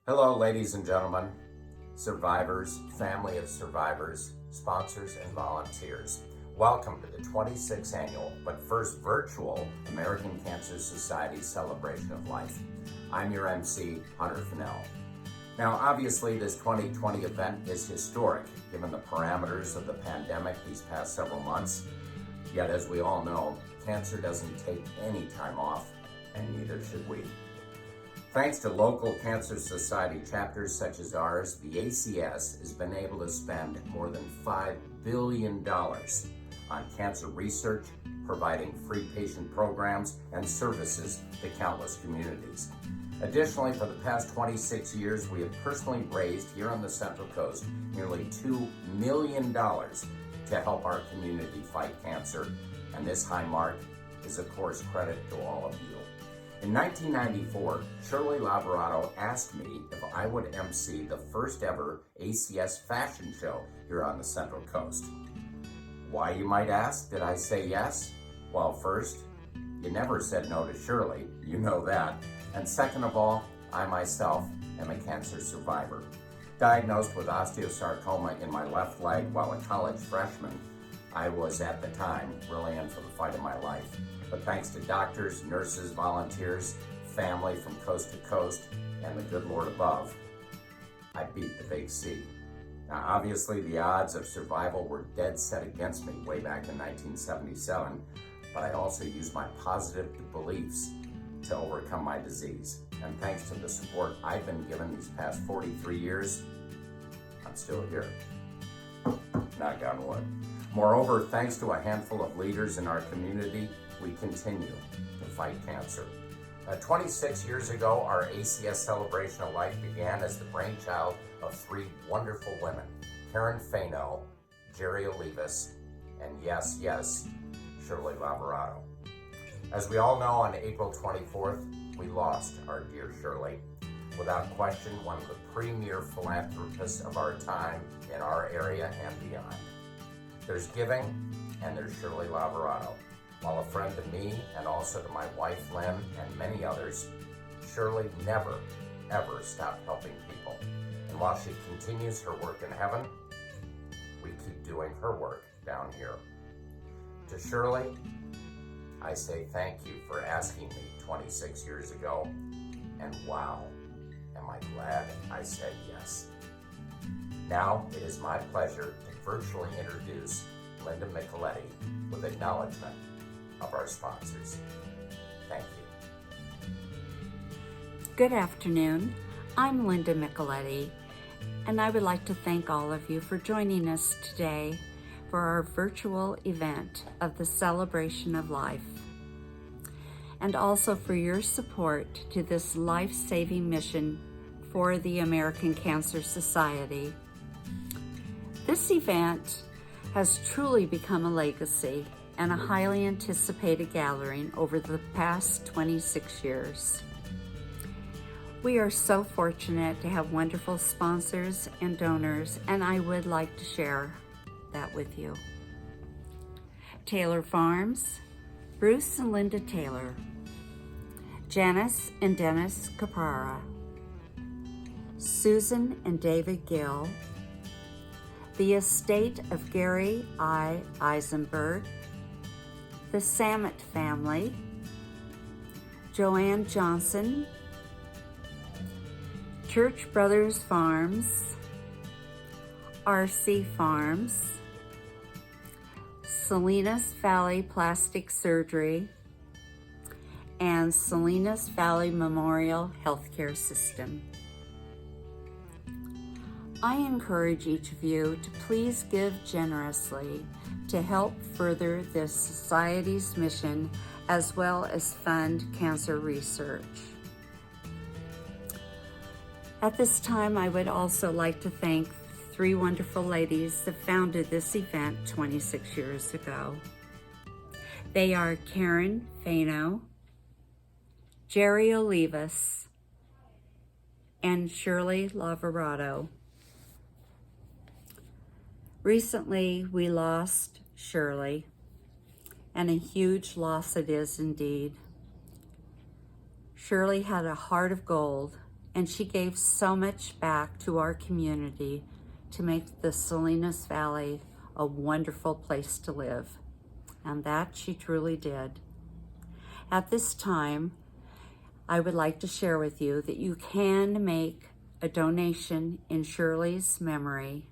Hello, ladies and gentlemen, survivors, family of survivors, sponsors, and volunteers. Welcome to the 26th annual, but first virtual, American Cancer Society Celebration of Life. I'm your MC, Hunter Fennell. Now, obviously, this 2020 event is historic, given the parameters of the pandemic these past several months. Yet, as we all know, cancer doesn't take any time off, and neither should we. Thanks to local Cancer Society chapters such as ours, the ACS has been able to spend more than $5 billion on cancer research, providing free patient programs and services to countless communities. Additionally, for the past 26 years, we have personally raised here on the Central Coast nearly $2 million to help our community fight cancer, and this high mark is, of course, credit to all of you. In 1994, Shirley Lovato asked me if I would MC the first ever ACS fashion show here on the Central Coast. Why, you might ask, did I say yes? Well, first, you never said no to Shirley, you know that. And second of all, I myself am a cancer survivor. Diagnosed with osteosarcoma in my left leg while a college freshman, I was at the time really in for the fight of my life. But thanks to doctors, nurses, volunteers, family from coast to coast, and the good Lord above, I beat the big C. Now, obviously, the odds of survival were dead set against me way back in 1977, but I also used my positive beliefs to overcome my disease. And thanks to the support I've been given these past 43 years, I'm still here. Knock on wood. Moreover, thanks to a handful of leaders in our community, we continue to fight cancer. 26 years ago, our ACS Celebration of Life began as the brainchild of three wonderful women, Karen Fano, Jerry Olivas, and yes, Shirley Lovato. As we all know, on April 24th, we lost our dear Shirley. Without question, one of the premier philanthropists of our time in our area and beyond. There's giving, and there's Shirley Lovato. While a friend to me and also to my wife Lynn and many others, Shirley never, ever stopped helping people. And while she continues her work in heaven, we keep doing her work down here. To Shirley, I say thank you for asking me 26 years ago, and wow, am I glad I said yes. Now it is my pleasure to virtually introduce Linda Nicoletti with acknowledgement of our sponsors. Thank you. Good afternoon. I'm Linda Nicoletti, and I would like to thank all of you for joining us today for our virtual event of the Celebration of Life, and also for your support to this life-saving mission for the American Cancer Society. This event has truly become a legacy and a highly anticipated gathering over the past 26 years. We are so fortunate to have wonderful sponsors and donors, and I would like to share that with you. Taylor Farms, Bruce and Linda Taylor, Janice and Dennis Caprara, Susan and David Gill, the estate of Gary I. Eisenberg, the Samet family, Joanne Johnson, Church Brothers Farms, RC Farms, Salinas Valley Plastic Surgery, and Salinas Valley Memorial Healthcare System. I encourage each of you to please give generously to help further this society's mission as well as fund cancer research. At this time, I would also like to thank three wonderful ladies that founded this event 26 years ago. They are Karen Fano, Jerry Olivas, and Shirley Lovato. Recently, we lost Shirley, and a huge loss it is indeed. Shirley had a heart of gold and she gave so much back to our community to make the Salinas Valley a wonderful place to live. And that she truly did. At this time, I would like to share with you that you can make a donation in Shirley's memory,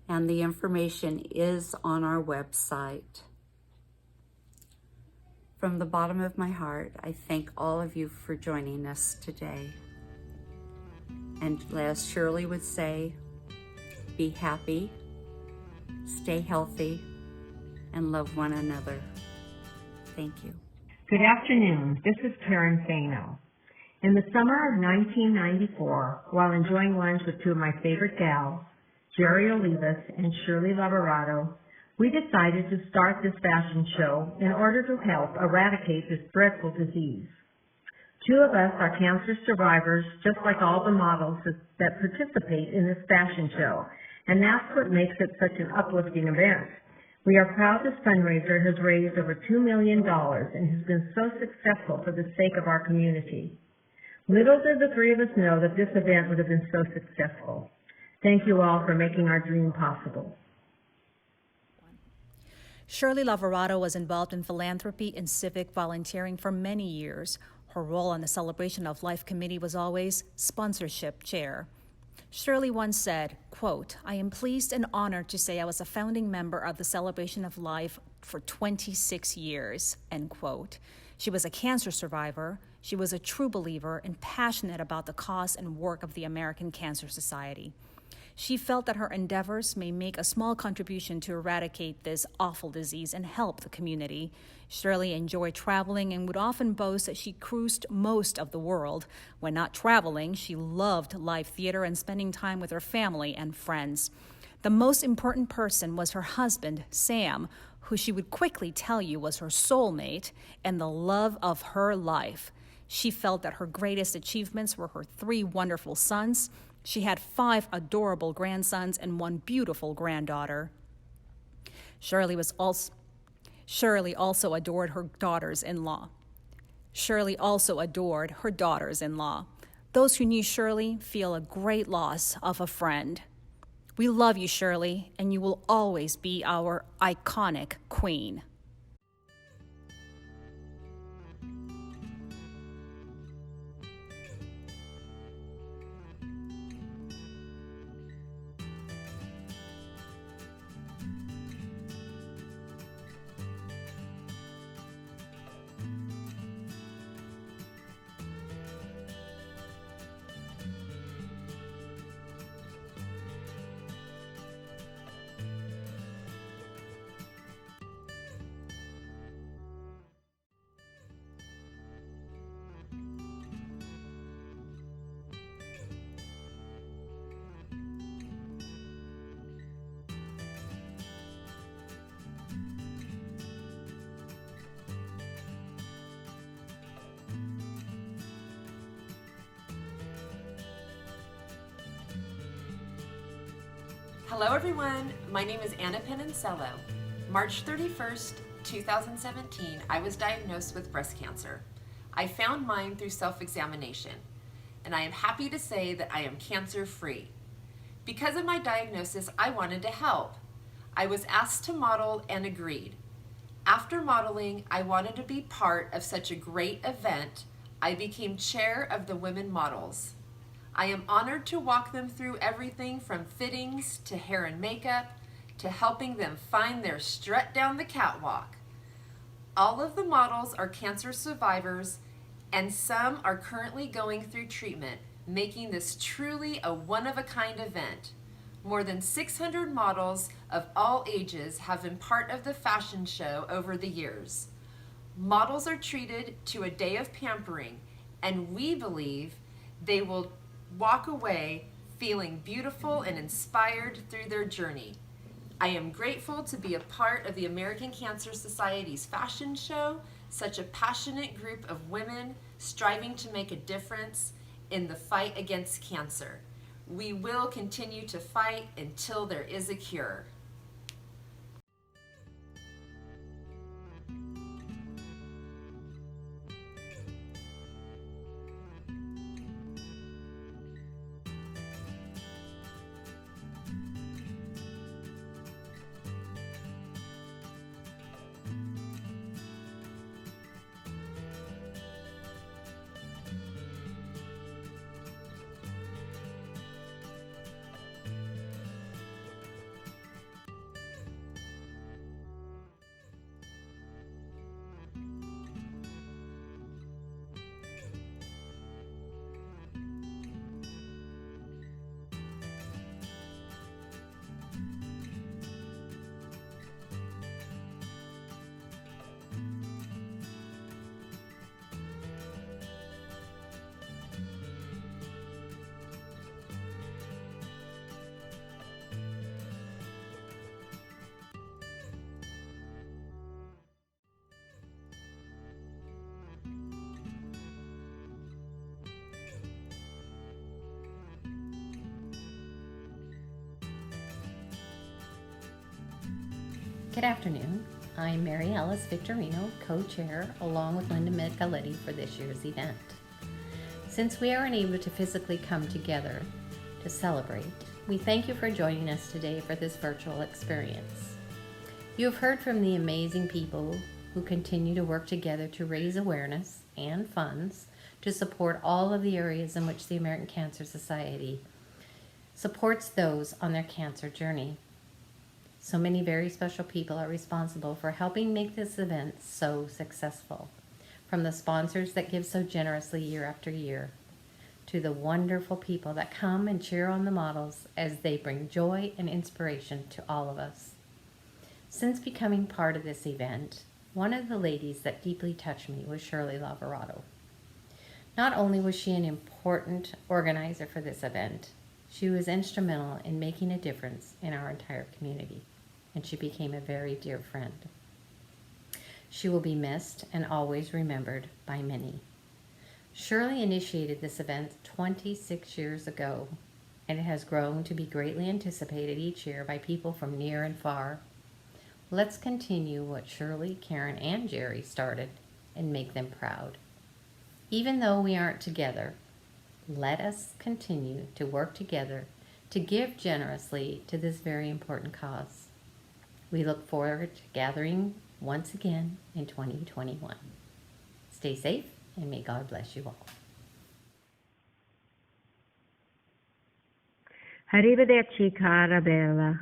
and the information is on our website. From the bottom of my heart, I thank all of you for joining us today. And as Shirley would say, be happy, stay healthy, and love one another. Thank you. Good afternoon. This is Karen Fano. In the summer of 1994, while enjoying lunch with two of my favorite gals, Shirley Lovato and Shirley Lovato, we decided to start this fashion show in order to help eradicate this dreadful disease. Two of us are cancer survivors, just like all the models that participate in this fashion show, and that's what makes it such an uplifting event. We are proud this fundraiser has raised over $2 million and has been so successful for the sake of our community. Little did the three of us know that this event would have been so successful. Thank you all for making our dream possible. Shirley Lovato was involved in philanthropy and civic volunteering for many years. Her role on the Celebration of Life Committee was always sponsorship chair. Shirley once said, quote, "I am pleased and honored to say I was a founding member of the Celebration of Life for 26 years, end quote. She was a cancer survivor. She was a true believer and passionate about the cause and work of the American Cancer Society. She felt that her endeavors may make a small contribution to eradicate this awful disease and help the community. Shirley enjoyed traveling and would often boast that she cruised most of the world. When not traveling, she loved live theater and spending time with her family and friends. The most important person was her husband, Sam, who she would quickly tell you was her soulmate and the love of her life. She felt that her greatest achievements were her 3 wonderful sons. She had 5 adorable grandsons and 1 beautiful granddaughter. Shirley also adored her daughters-in-law. Those who knew Shirley feel a great loss of a friend. We love you, Shirley, and you will always be our iconic queen." Hello everyone, my name is Anna Peninsula. March 31st, 2017, I was diagnosed with breast cancer. I found mine through self-examination, and I am happy to say that I am cancer-free. Because of my diagnosis, I wanted to help. I was asked to model and agreed. After modeling, I wanted to be part of such a great event. I became chair of the Women Models. I am honored to walk them through everything from fittings to hair and makeup to helping them find their strut down the catwalk. All of the models are cancer survivors, and some are currently going through treatment, making this truly a one-of-a-kind event. More than 600 models of all ages have been part of the fashion show over the years. Models are treated to a day of pampering, and we believe they will walk away feeling beautiful and inspired through their journey. I am grateful to be a part of the American Cancer Society's fashion show, such a passionate group of women striving to make a difference in the fight against cancer. We will continue to fight until there is a cure. Good afternoon. I'm Mary Alice Victorino, co-chair, along with Linda Nicoletti for this year's event. Since we are unable to physically come together to celebrate, we thank you for joining us today for this virtual experience. You have heard from the amazing people who continue to work together to raise awareness and funds to support all of the areas in which the American Cancer Society supports those on their cancer journey. So many very special people are responsible for helping make this event so successful, from the sponsors that give so generously year after year, to the wonderful people that come and cheer on the models as they bring joy and inspiration to all of us. Since becoming part of this event, one of the ladies that deeply touched me was Shirley Lovato. Not only was she an important organizer for this event, she was instrumental in making a difference in our entire community, and she became a very dear friend. She will be missed and always remembered by many. Shirley initiated this event 26 years ago, and it has grown to be greatly anticipated each year by people from near and far. Let's continue what Shirley, Karen, and Jerry started and make them proud. Even though we aren't together, let us continue to work together to give generously to this very important cause. We look forward to gathering once again in 2021. Stay safe, and may God bless you all. Arrivederci, cara bella.